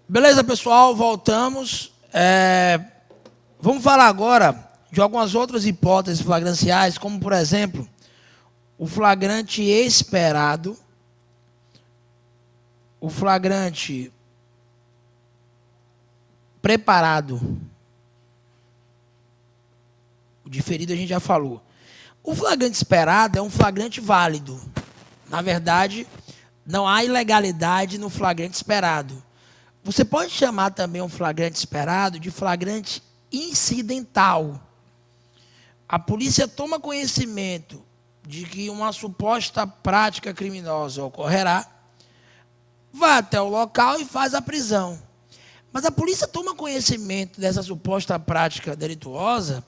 Beleza, pessoal? Voltamos. Vamos falar agora de algumas outras hipóteses flagranciais, como, por exemplo, o flagrante esperado, o flagrante preparado. O diferido a gente já falou. O flagrante esperado é um flagrante válido. Na verdade, não há ilegalidade no flagrante esperado. Você pode chamar também um flagrante esperado de flagrante incidental. A polícia toma conhecimento de que uma suposta prática criminosa ocorrerá, vai até o local e faz a prisão. Mas a polícia toma conhecimento dessa suposta prática delituosa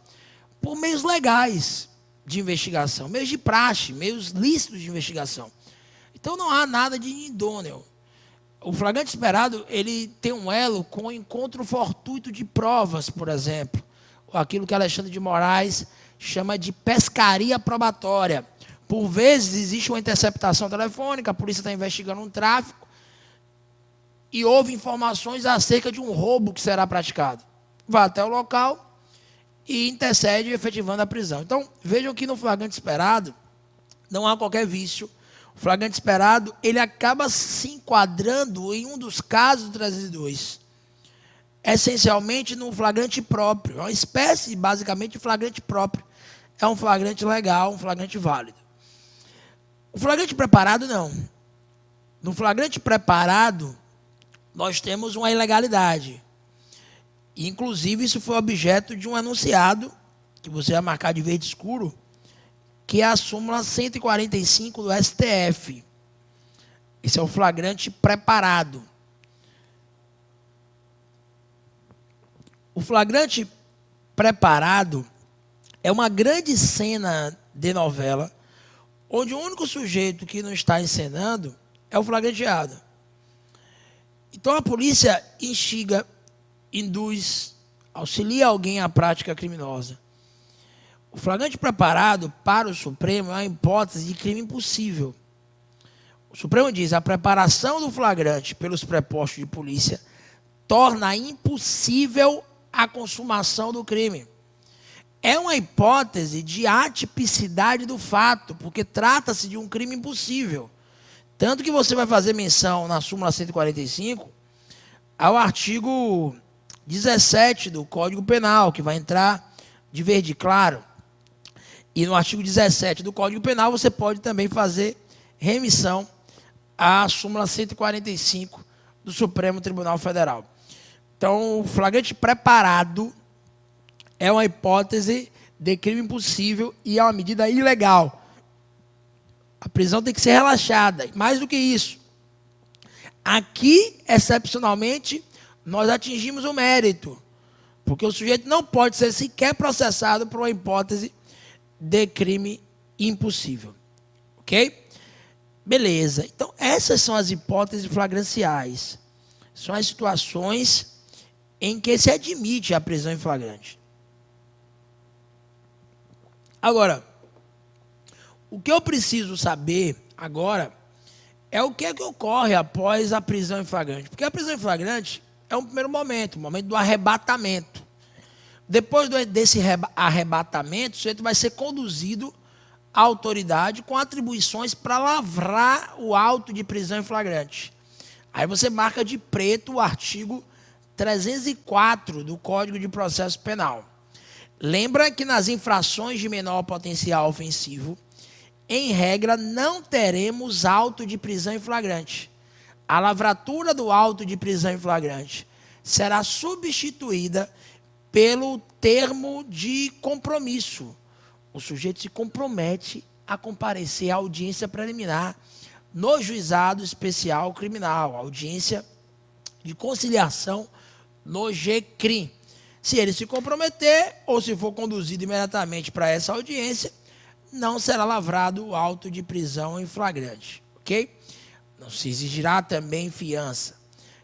por meios legais de investigação, meios de praxe, meios lícitos de investigação. Então não há nada de idôneo. O flagrante esperado, ele tem um elo com o encontro fortuito de provas, por exemplo. Aquilo que Alexandre de Moraes chama de pescaria probatória. Por vezes existe uma interceptação telefônica, a polícia está investigando um tráfico e houve informações acerca de um roubo que será praticado. Vai até o local e intercede efetivando a prisão. Então, vejam que no flagrante esperado não há qualquer vício. O flagrante esperado, ele acaba se enquadrando em um dos casos do 302. Essencialmente no flagrante próprio. É uma espécie, basicamente, de flagrante próprio. É um flagrante legal, um flagrante válido. O flagrante preparado, não. No flagrante preparado, nós temos uma ilegalidade. Inclusive, isso foi objeto de um enunciado, que você vai marcar de verde escuro, que é a súmula 145 do STF. Esse é o flagrante preparado. O flagrante preparado é uma grande cena de novela, onde o único sujeito que não está encenando é o flagranteado. Então a polícia instiga, induz, auxilia alguém à prática criminosa. O flagrante preparado para o Supremo é uma hipótese de crime impossível. O Supremo diz: a preparação do flagrante pelos prepostos de polícia torna impossível a consumação do crime. É uma hipótese de atipicidade do fato, porque trata-se de um crime impossível. Tanto que você vai fazer menção na súmula 145 ao artigo 17 do Código Penal, que vai entrar de verde claro. E no artigo 17 do Código Penal você pode também fazer remissão à súmula 145 do Supremo Tribunal Federal. Então, o flagrante preparado é uma hipótese de crime impossível e é uma medida ilegal. A prisão tem que ser relaxada. Mais do que isso, aqui, excepcionalmente, nós atingimos o mérito, porque o sujeito não pode ser sequer processado por uma hipótese de crime impossível. Ok? Beleza. Então, essas são as hipóteses flagranciais. São as situações em que se admite a prisão em flagrante. Agora, o que eu preciso saber agora é o que é que ocorre após a prisão em flagrante. Porque a prisão em flagrante é um primeiro momento, o momento do arrebatamento. Depois desse arrebatamento, o sujeito vai ser conduzido à autoridade com atribuições para lavrar o auto de prisão em flagrante. Aí você marca de preto o artigo 304 do Código de Processo Penal. Lembra que nas infrações de menor potencial ofensivo, em regra, não teremos auto de prisão em flagrante. A lavratura do auto de prisão em flagrante será substituída pelo termo de compromisso. O sujeito se compromete a comparecer à audiência preliminar no juizado especial criminal, audiência de conciliação no GCRIM. Se ele se comprometer ou se for conduzido imediatamente para essa audiência, não será lavrado o auto de prisão em flagrante, ok? Não se exigirá também fiança.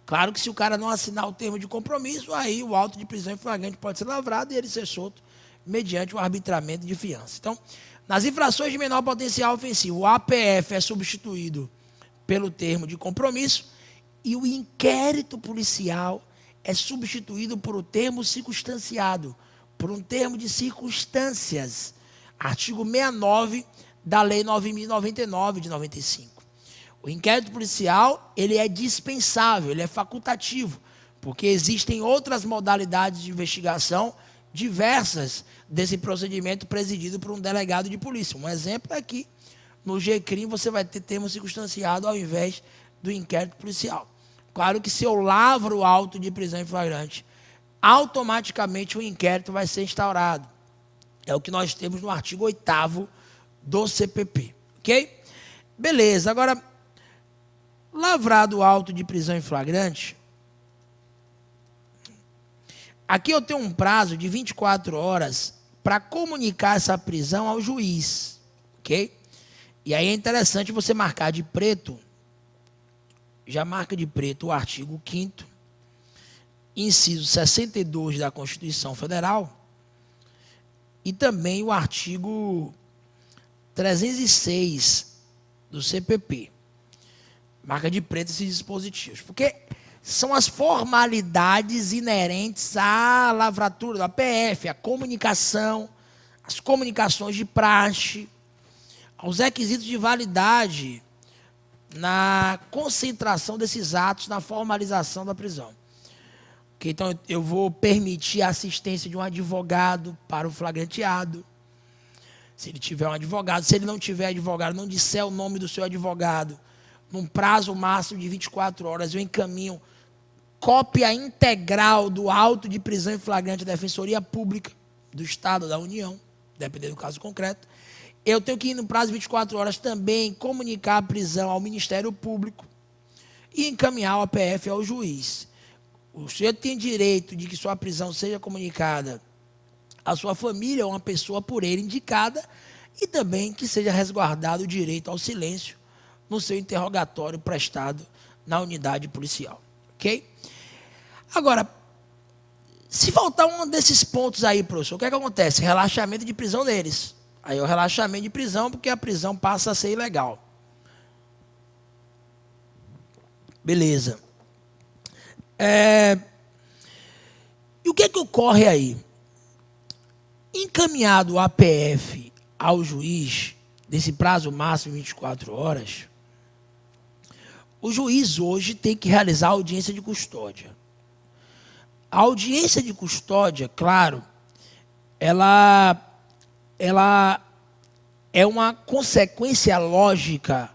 Claro que se o cara não assinar o termo de compromisso, aí o auto de prisão em flagrante pode ser lavrado e ele ser solto mediante o arbitramento de fiança. Então, nas infrações de menor potencial ofensivo, o APF é substituído pelo termo de compromisso e o inquérito policial é substituído por o termo circunstanciado, por um termo de circunstâncias. Artigo 69 da Lei 9.099 de 95. O inquérito policial, ele é dispensável, ele é facultativo, porque existem outras modalidades de investigação diversas desse procedimento presidido por um delegado de polícia. Um exemplo é que no GCRIM você vai ter termo circunstanciado ao invés do inquérito policial. Claro que se eu lavro o auto de prisão em flagrante, automaticamente o inquérito vai ser instaurado. É o que nós temos no artigo 8º do CPP, ok? Beleza, agora, lavrado o auto de prisão em flagrante, aqui eu tenho um prazo de 24 horas para comunicar essa prisão ao juiz, ok? E aí é interessante você marcar de preto, já marca de preto o artigo 5º, inciso 62 da Constituição Federal, e também o artigo 306 do CPP. Marca de preto esses dispositivos, porque são as formalidades inerentes à lavratura da PF, à comunicação, às comunicações de praxe, aos requisitos de validade na concentração desses atos, na formalização da prisão. Okay, então, eu vou permitir a assistência de um advogado para o flagranteado, se ele tiver um advogado. Se ele não tiver advogado, não disser o nome do seu advogado, num prazo máximo de 24 horas, eu encaminho cópia integral do auto de prisão em flagrante da Defensoria Pública do Estado, da União, dependendo do caso concreto. Eu tenho que ir no prazo de 24 horas também comunicar a prisão ao Ministério Público e encaminhar a PF ao juiz. O sujeito tem direito de que sua prisão seja comunicada à sua família ou uma pessoa por ele indicada e também que seja resguardado o direito ao silêncio no seu interrogatório prestado na unidade policial. Ok? Agora, se faltar um desses pontos aí, professor, o que é que acontece? Relaxamento de prisão deles. Aí é o relaxamento de prisão, porque a prisão passa a ser ilegal. Beleza. E o que é que ocorre aí? Encaminhado o APF ao juiz, desse prazo máximo de 24 horas, o juiz hoje tem que realizar a audiência de custódia. A audiência de custódia, claro, ela é uma consequência lógica,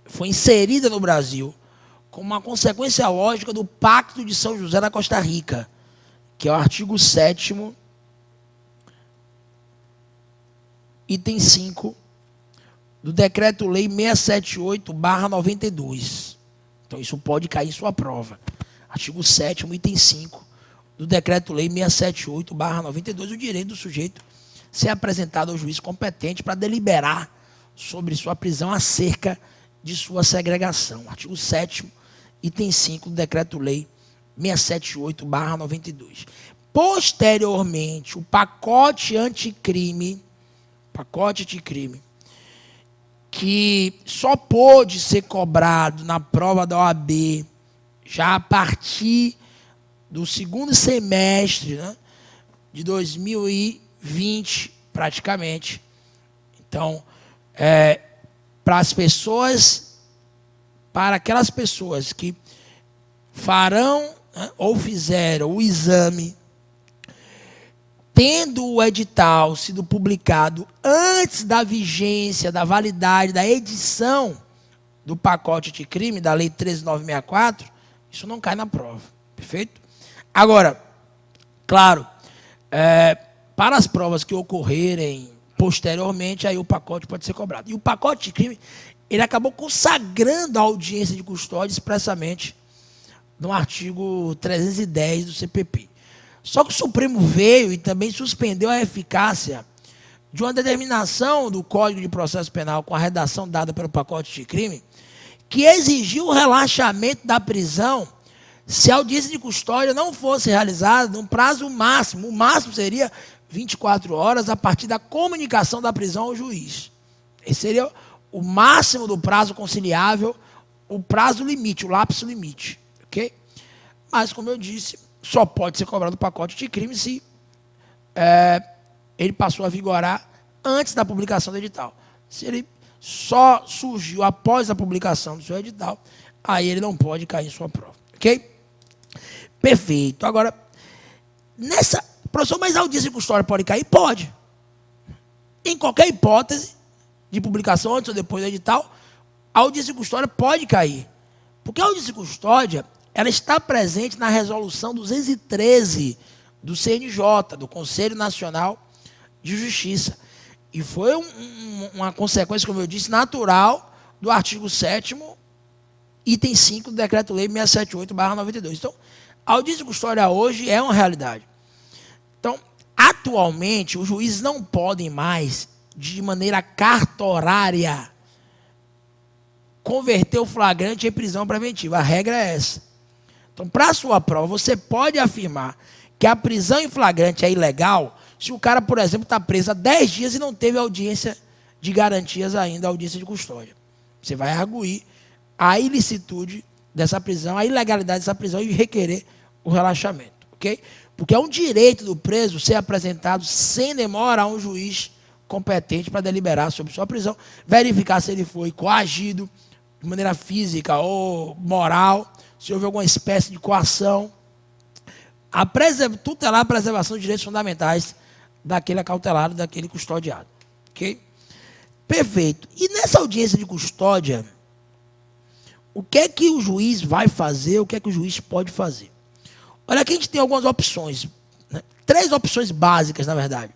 foi inserida no Brasil, como uma consequência lógica do Pacto de São José da Costa Rica, que é o artigo 7º, item 5, do Decreto-Lei 678/92. Então, isso pode cair em sua prova. Artigo 7º, item 5, do Decreto-Lei 678/92, o direito do sujeito ser apresentado ao juiz competente para deliberar sobre sua prisão acerca de sua segregação. Artigo 7º, item 5 do Decreto-Lei 678/92. Posteriormente, o pacote anticrime, que só pôde ser cobrado na prova da OAB já a partir do segundo semestre, né, de 2020, praticamente. Então, para aquelas pessoas que farão, né, ou fizeram o exame, tendo o edital sido publicado antes da vigência, da validade, da edição do pacote de crime, da Lei 13.964, isso não cai na prova, perfeito? Agora, claro, para as provas que ocorrerem posteriormente, aí o pacote pode ser cobrado. E o pacote de crime, ele acabou consagrando a audiência de custódia expressamente no artigo 310 do CPP. Só que o Supremo veio e também suspendeu a eficácia de uma determinação do Código de Processo Penal com a redação dada pelo pacote de crime, que exigiu o relaxamento da prisão se a audiência de custódia não fosse realizada num prazo máximo. O máximo seria 24 horas a partir da comunicação da prisão ao juiz. Esse seria o máximo do prazo conciliável o prazo limite, o lapso limite, ok? Mas, como eu disse, só pode ser cobrado o pacote de crime se ele passou a vigorar antes da publicação do edital. Se ele só surgiu após a publicação do seu edital, aí ele não pode cair em sua prova, ok? Perfeito. Agora, professor, mas a audiência de custódia pode cair? Pode. Em qualquer hipótese de publicação, antes ou depois do edital, a audiência de custódia pode cair. Porque a audiência de custódia, ela está presente na resolução 213 do CNJ, do Conselho Nacional de Justiça. E foi uma consequência, como eu disse, natural do artigo 7º, item 5 do Decreto-Lei 678/92. Então, a audiência de custódia hoje é uma realidade. Então, atualmente, os juízes não podem mais, de maneira cartorária, converter o flagrante em prisão preventiva. A regra é essa. Então, para a sua prova, você pode afirmar que a prisão em flagrante é ilegal se o cara, por exemplo, está preso há 10 dias e não teve audiência de garantias ainda, audiência de custódia. Você vai arguir a ilicitude dessa prisão, a ilegalidade dessa prisão e requerer o relaxamento, ok? Porque é um direito do preso ser apresentado sem demora a um juiz competente para deliberar sobre sua prisão, verificar se ele foi coagido de maneira física ou moral, se houve alguma espécie de coação, tutelar a preservação dos direitos fundamentais daquele acautelado, daquele custodiado, ok? Perfeito. E nessa audiência de custódia, o que é que o juiz vai fazer, o que é que o juiz pode fazer? Olha, aqui a gente tem algumas opções, né? 3 opções básicas, na verdade.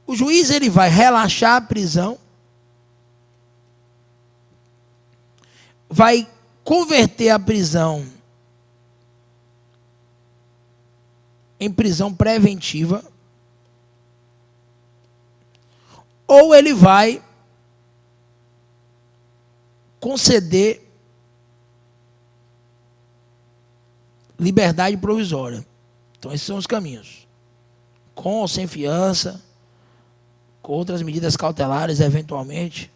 O juiz ele vai relaxar a prisão, vai converter a prisão em prisão preventiva, ou ele vai conceder liberdade provisória. Então, esses são os caminhos. Com ou sem fiança, com outras medidas cautelares, eventualmente,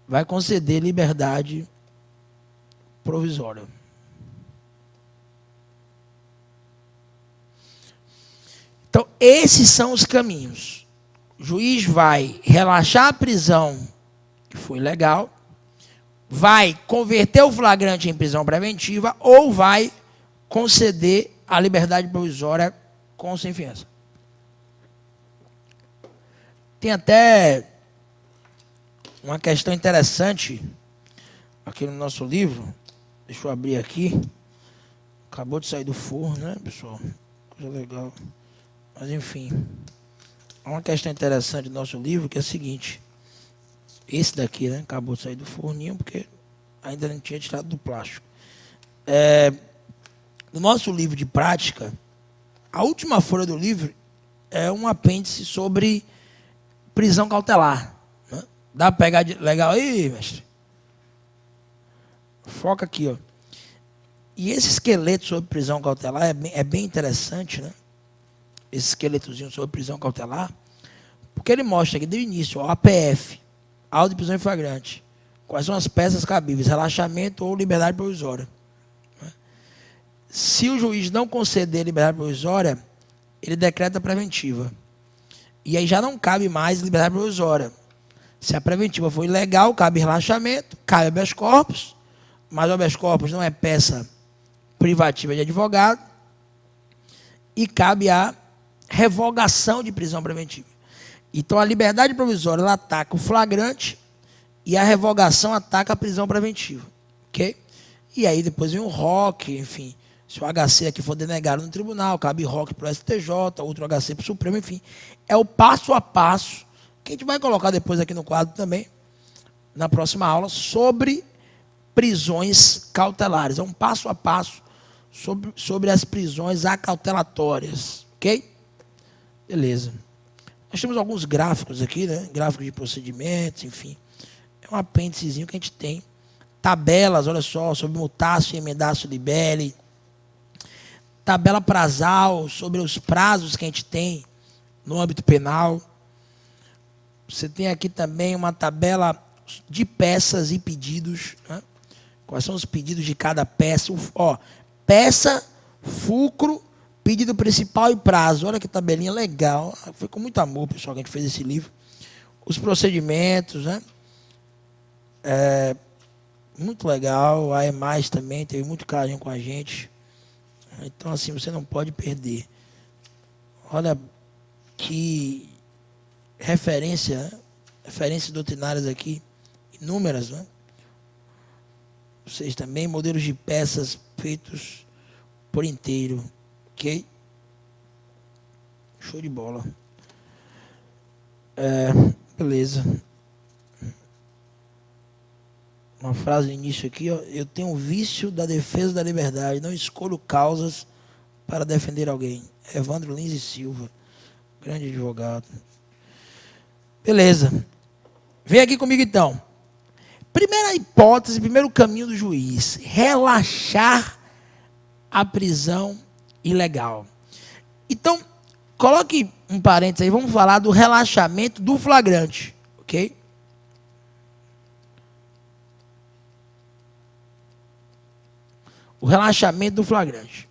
vai conceder liberdade provisória. Então, esses são os caminhos. O juiz vai relaxar a prisão, que foi legal, vai converter o flagrante em prisão preventiva ou vai conceder a liberdade provisória com ou sem fiança. Tem até uma questão interessante aqui no nosso livro. Deixa eu abrir aqui. Acabou de sair do forno, né, pessoal? Coisa legal. Mas, enfim. Há uma questão interessante do nosso livro, que é a seguinte. Esse daqui, né? Acabou de sair do forninho, porque ainda não tinha tirado do plástico. No nosso livro de prática, a última folha do livro é um apêndice sobre prisão cautelar. Né? Dá para pegar legal aí, mestre? Foca aqui, ó. E esse esqueleto sobre prisão cautelar é bem interessante, né? Esse esqueletozinho sobre prisão cautelar, porque ele mostra aqui do início, ó, APF, auto de prisão em flagrante, quais são as peças cabíveis, relaxamento ou liberdade provisória. Se o juiz não conceder liberdade provisória, ele decreta preventiva. E aí já não cabe mais liberdade provisória. Se a preventiva for ilegal, cabe relaxamento, cabe habeas corpus, mas o habeas corpus não é peça privativa de advogado, e cabe a revogação de prisão preventiva. Então, a liberdade provisória ela ataca o flagrante e a revogação ataca a prisão preventiva. Ok? E aí depois vem o ROC, enfim. Se o HC aqui for denegado no tribunal, cabe ROC para o STJ, outro HC para o Supremo, enfim. É o passo a passo, que a gente vai colocar depois aqui no quadro também, na próxima aula, sobre prisões cautelares. É um passo a passo sobre as prisões acautelatórias. Ok? Beleza. Nós temos alguns gráficos aqui, né? Gráficos de procedimentos, enfim. É um apêndicezinho que a gente tem. Tabelas, olha só, sobre mutácio e emendácio libelli. Tabela prazal, sobre os prazos que a gente tem no âmbito penal. Você tem aqui também uma tabela de peças e pedidos, né? Quais são os pedidos de cada peça? Peça, fulcro, pedido principal e prazo. Olha que tabelinha legal. Foi com muito amor, pessoal, que a gente fez esse livro. Os procedimentos, né? Muito legal. A EMAS também teve muito carinho com a gente. Então, assim, você não pode perder. Olha que referência, né? Referências doutrinárias aqui, inúmeras, né? Vocês também, modelos de peças feitos por inteiro, ok? Show de bola. Beleza. Uma frase no início aqui, ó. Eu tenho o vício da defesa da liberdade, não escolho causas para defender alguém. Evandro Lins e Silva, grande advogado. Beleza. Vem aqui comigo então. Primeira hipótese, primeiro caminho do juiz: relaxar a prisão ilegal. Então, coloque um parênteses aí, vamos falar do relaxamento do flagrante, ok? O relaxamento do flagrante.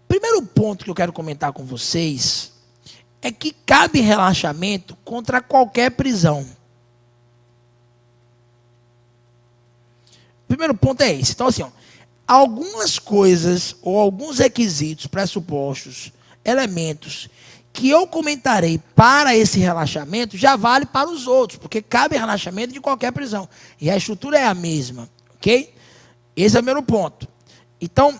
Primeiro ponto que eu quero comentar com vocês é que cabe relaxamento contra qualquer prisão. Primeiro ponto é esse. Então, assim, algumas coisas ou alguns requisitos, pressupostos, elementos que eu comentarei para esse relaxamento já vale para os outros, porque cabe relaxamento de qualquer prisão. E a estrutura é a mesma, ok? Esse é o primeiro ponto. Então,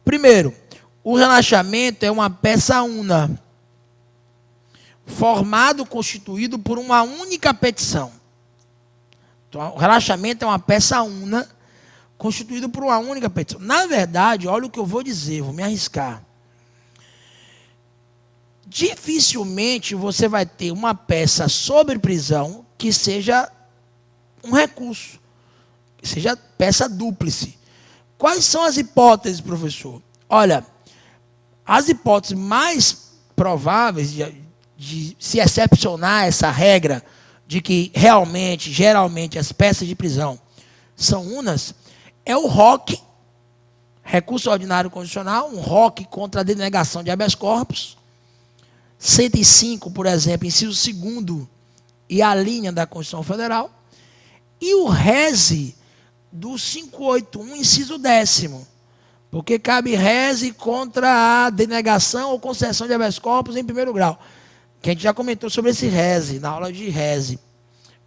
primeiro, o relaxamento é uma peça una, formado, constituído por uma única petição. Então, o relaxamento é uma peça una, constituído por uma única petição. Na verdade, olha o que eu vou dizer, vou me arriscar. Dificilmente você vai ter uma peça sobre prisão que seja um recurso, que seja peça dúplice. Quais são as hipóteses, professor? Olha, as hipóteses mais prováveis de se excepcionar essa regra de que realmente, geralmente, as peças de prisão são unas, é o ROC, recurso ordinário condicional, um ROC contra a denegação de habeas corpus, 105, por exemplo, inciso 2º e a linha da Constituição Federal, e o rese do 581, inciso 10º, porque cabe rese contra a denegação ou concessão de habeas corpus em primeiro grau, que a gente já comentou sobre esse rese, na aula de rese.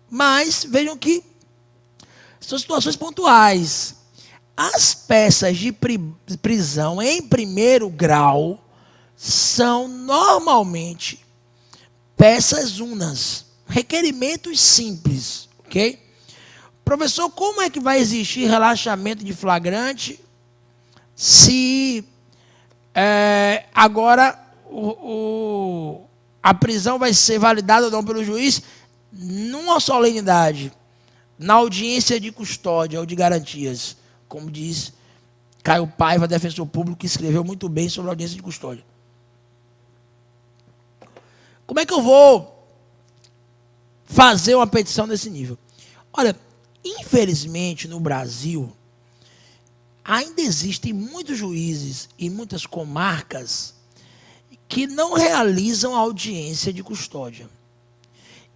Mas, vejam que são situações pontuais. As peças de prisão em primeiro grau são, normalmente, peças unas, requerimentos simples, ok? Professor, como é que vai existir relaxamento de flagrante se agora a prisão vai ser validada ou não pelo juiz numa solenidade, na audiência de custódia ou de garantias, como diz Caio Paiva, defensor público, que escreveu muito bem sobre a audiência de custódia. Como é que eu vou fazer uma petição desse nível? Olha, infelizmente no Brasil, ainda existem muitos juízes e muitas comarcas que não realizam a audiência de custódia.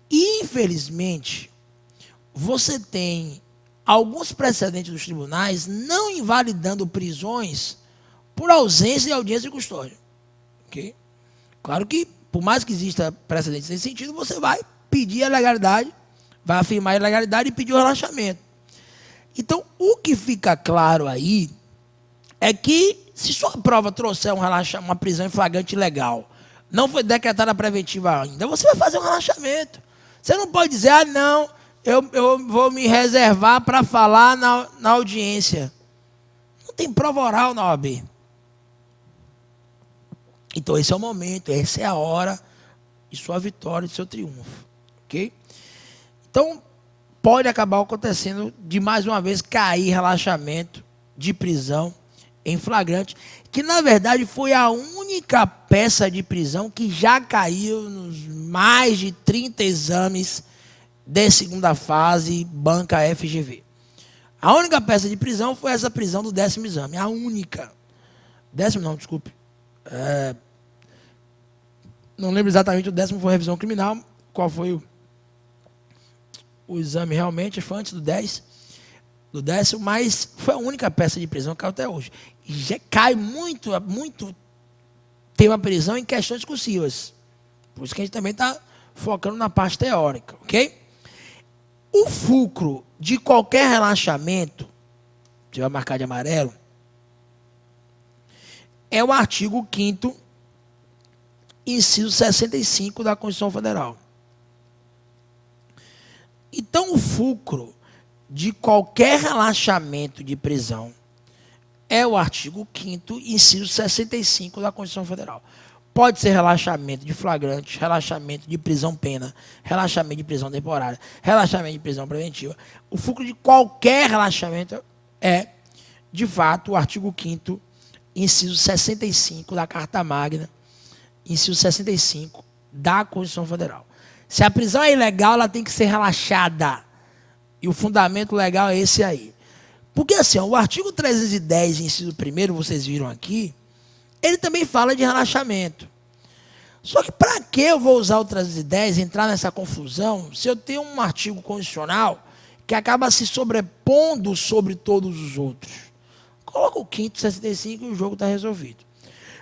Infelizmente, você tem alguns precedentes dos tribunais não invalidando prisões por ausência de audiência de custódia. Okay? Claro que, por mais que exista precedentes nesse sentido, você vai pedir a legalidade, vai afirmar a legalidade e pedir o relaxamento. Então, o que fica claro aí é que, se sua prova trouxer uma prisão em flagrante ilegal, não foi decretada preventiva ainda, você vai fazer um relaxamento. Você não pode dizer, não, eu vou me reservar para falar na audiência. Não tem prova oral na OAB. Então, esse é o momento, essa é a hora de sua vitória, de seu triunfo. Ok? Então, pode acabar acontecendo de, mais uma vez, cair relaxamento de prisão em flagrante, que, na verdade, foi a única peça de prisão que já caiu nos mais de 30 exames de segunda fase, banca FGV. A única peça de prisão foi essa prisão do 10º exame. A única. 10º não, desculpe. Não lembro exatamente, o 10º foi revisão criminal. Qual foi o exame realmente? Foi antes do 10º, mas foi a única peça de prisão que caiu até hoje. E já cai muito tema prisão em questões discursivas. Por isso que a gente também está focando na parte teórica, ok? O fulcro de qualquer relaxamento, se vai marcar de amarelo, é o artigo 5º, inciso 65 da Constituição Federal. Então, o fulcro de qualquer relaxamento de prisão é o artigo 5º, inciso 65 da Constituição Federal. Pode ser relaxamento de flagrante, relaxamento de prisão-pena, relaxamento de prisão temporária, relaxamento de prisão preventiva. O fulcro de qualquer relaxamento é, de fato, o artigo 5º, inciso 65 da Carta Magna, inciso 65 da Constituição Federal. Se a prisão é ilegal, ela tem que ser relaxada. E o fundamento legal é esse aí. Porque assim, o artigo 310, inciso 1º, vocês viram aqui, ele também fala de relaxamento. Só que para que eu vou usar o 310, entrar nessa confusão, se eu tenho um artigo constitucional que acaba se sobrepondo sobre todos os outros? Coloca o 5º, 65 e o jogo está resolvido.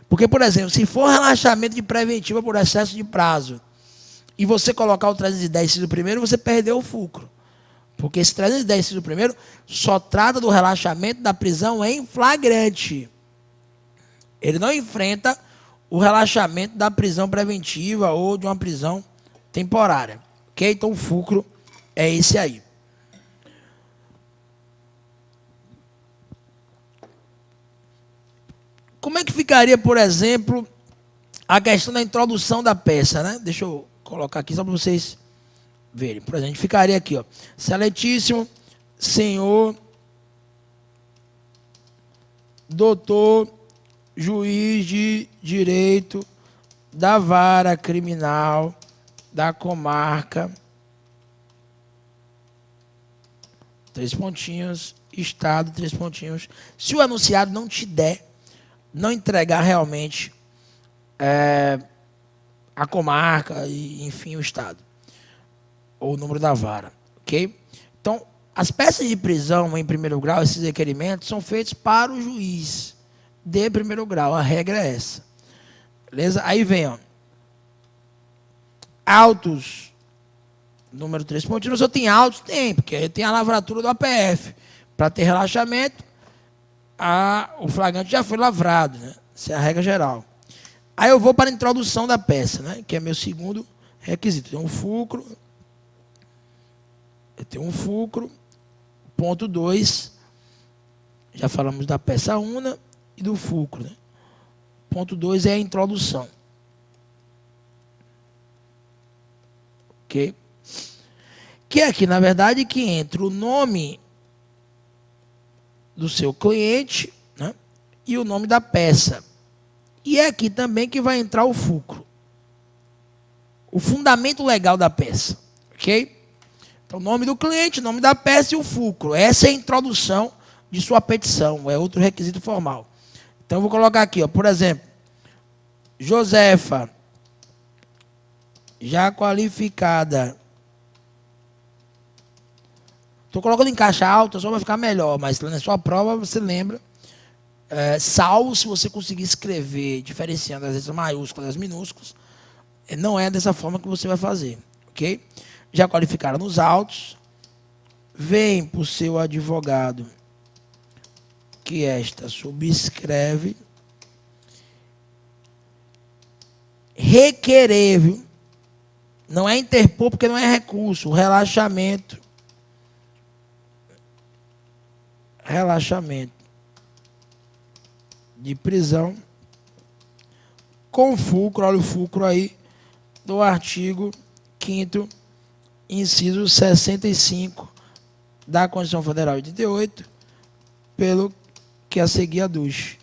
Porque, por exemplo, se for relaxamento de preventiva por excesso de prazo, e você colocar o 310, inciso 1º, você perdeu o fulcro. Porque esse 310, inciso 1º, só trata do relaxamento da prisão em flagrante. Ele não enfrenta o relaxamento da prisão preventiva ou de uma prisão temporária. Ok? Então o fulcro é esse aí. Como é que ficaria, por exemplo, a questão da introdução da peça, né? Deixa eu colocar aqui só para vocês verem. Por exemplo, a gente ficaria aqui, ó. Excelentíssimo senhor doutor juiz de direito da vara criminal da comarca, 3 pontinhos, estado, 3 pontinhos. Se o anunciado não te der, não entregar realmente a comarca e, enfim, o estado, ou o número da vara, ok? Então, as peças de prisão em primeiro grau, esses requerimentos, são feitos para o juiz de primeiro grau. A regra é essa. Beleza? Aí vem, ó. Autos, número 3 pontinhos. Eu tenho autos? Tem, porque tem a lavratura do APF. Para ter relaxamento, o flagrante já foi lavrado, né? Essa é a regra geral. Aí eu vou para a introdução da peça, né? Que é meu segundo requisito. Tem um fulcro. Eu tenho um fulcro. Ponto 2. Já falamos da peça una e do fulcro, né? Ponto 2 é a introdução. Ok? Que é aqui, na verdade, que entra o nome do seu cliente, né? E o nome da peça. E é aqui também que vai entrar o fulcro. O fundamento legal da peça. Ok? Então, nome do cliente, nome da peça e o fulcro. Essa é a introdução de sua petição. É outro requisito formal. Então, eu vou colocar aqui, ó, por exemplo, Josefa, já qualificada. Estou colocando em caixa alta só para ficar melhor, mas na sua prova você lembra. Salvo se você conseguir escrever diferenciando as letras maiúsculas das minúsculas, não é dessa forma que você vai fazer, ok? Já qualificaram nos autos, vem para o seu advogado que esta subscreve, requerer, viu? Não é interpor porque não é recurso, relaxamento de prisão com fulcro, olha o fulcro aí, do artigo 5º, inciso 65 da Constituição Federal de 88, pelo que a seguir aduz.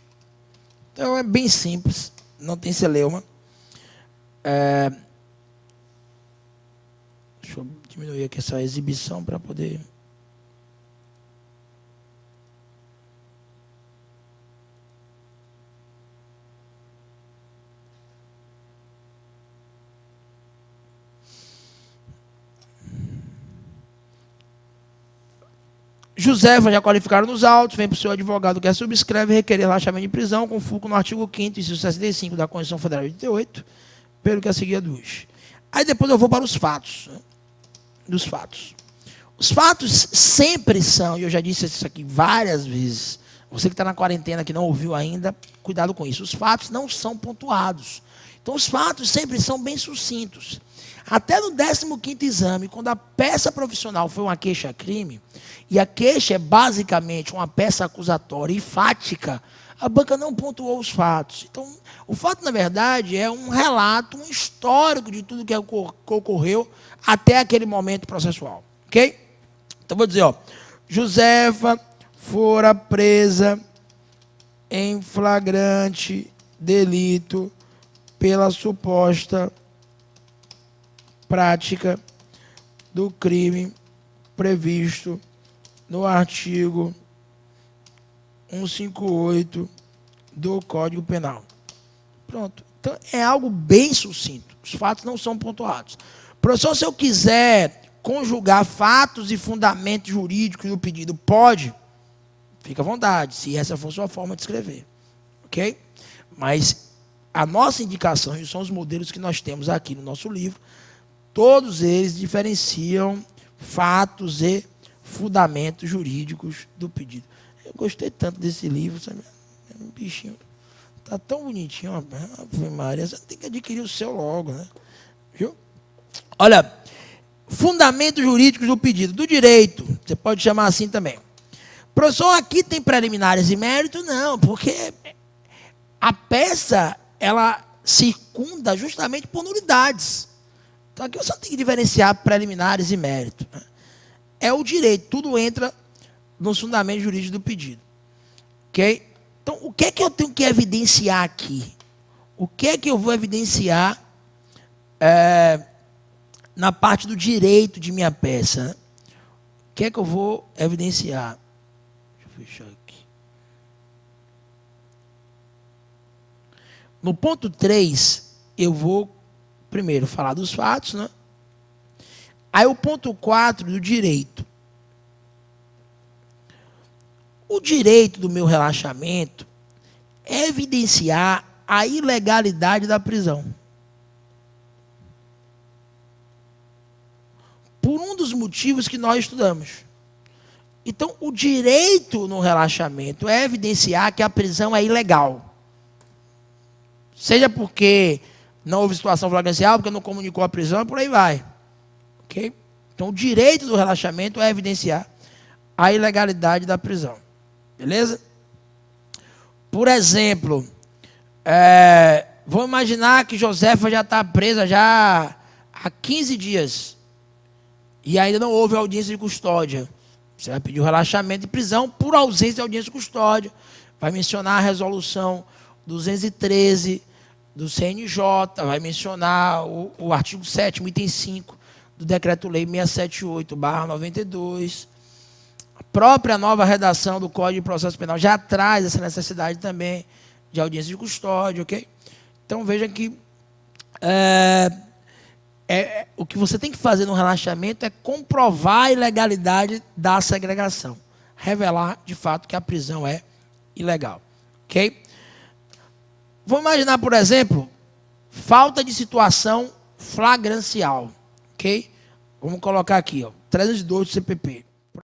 Então é bem simples, não tem celeuma. Deixa Deixa eu diminuir aqui essa exibição para poder... Josefa já qualificaram nos autos, vem para o seu advogado que subscreve requerer relaxamento de prisão com fulcro no artigo 5º, inciso 65 da Constituição Federal de 88, pelo que a seguir aduz. Aí depois eu vou para os fatos. Né? Dos fatos. Os fatos sempre são, e eu já disse isso aqui várias vezes, você que está na quarentena que não ouviu ainda, cuidado com isso. Os fatos não são pontuados. Então os fatos sempre são bem sucintos. Até no 15º exame, quando a peça profissional foi uma queixa-crime, e a queixa é basicamente uma peça acusatória e fática, a banca não pontuou os fatos. Então, o fato, na verdade, é um relato, um histórico de tudo que ocorreu até aquele momento processual. Ok? Então, vou dizer, ó, Josefa fora presa em flagrante delito pela suposta prática do crime previsto no artigo 158 do Código Penal. Pronto. Então, é algo bem sucinto. Os fatos não são pontuados. Professor, se eu quiser conjugar fatos e fundamentos jurídicos no pedido, pode? Fica à vontade, se essa for sua forma de escrever. Ok? Mas a nossa indicação, e são os modelos que nós temos aqui no nosso livro, todos eles diferenciam fatos e fundamentos jurídicos do pedido. Eu gostei tanto desse livro, sabe? É um bichinho. Está tão bonitinho. Ave Maria, você tem que adquirir o seu logo, né? Viu? Olha, fundamentos jurídicos do pedido. Do direito, você pode chamar assim também. Professor, aqui tem preliminares e mérito? Não, porque a peça, ela circunda justamente por nulidades. Então aqui você tem que diferenciar preliminares e mérito. Né? É o direito, tudo entra nos fundamentos jurídicos do pedido. Ok? Então, o que é que eu tenho que evidenciar aqui? O que é que eu vou evidenciar na parte do direito de minha peça? Né? O que é que eu vou evidenciar? Deixa eu fechar aqui. No ponto 3, eu vou primeiro falar dos fatos, né? Aí o ponto 4 do direito. O direito do meu relaxamento é evidenciar a ilegalidade da prisão. Por um dos motivos que nós estudamos. Então, o direito no relaxamento é evidenciar que a prisão é ilegal. Seja porque não houve situação flagrencial, porque não comunicou a prisão, por aí vai. Ok? Então, o direito do relaxamento é evidenciar a ilegalidade da prisão. Beleza? Por exemplo, vamos imaginar que Josefa já está presa já há 15 dias e ainda não houve audiência de custódia. Você vai pedir o relaxamento de prisão por ausência de audiência de custódia. Vai mencionar a resolução 213 do CNJ, vai mencionar o artigo 7º, item 5 do Decreto-Lei 678/92. A própria nova redação do Código de Processo Penal já traz essa necessidade também de audiência de custódia, ok? Então, veja que o que você tem que fazer no relaxamento é comprovar a ilegalidade da segregação. Revelar, de fato, que a prisão é ilegal, ok? Vamos imaginar, por exemplo, falta de situação flagrancial, ok? Vamos colocar aqui, ó, 302 do CPP.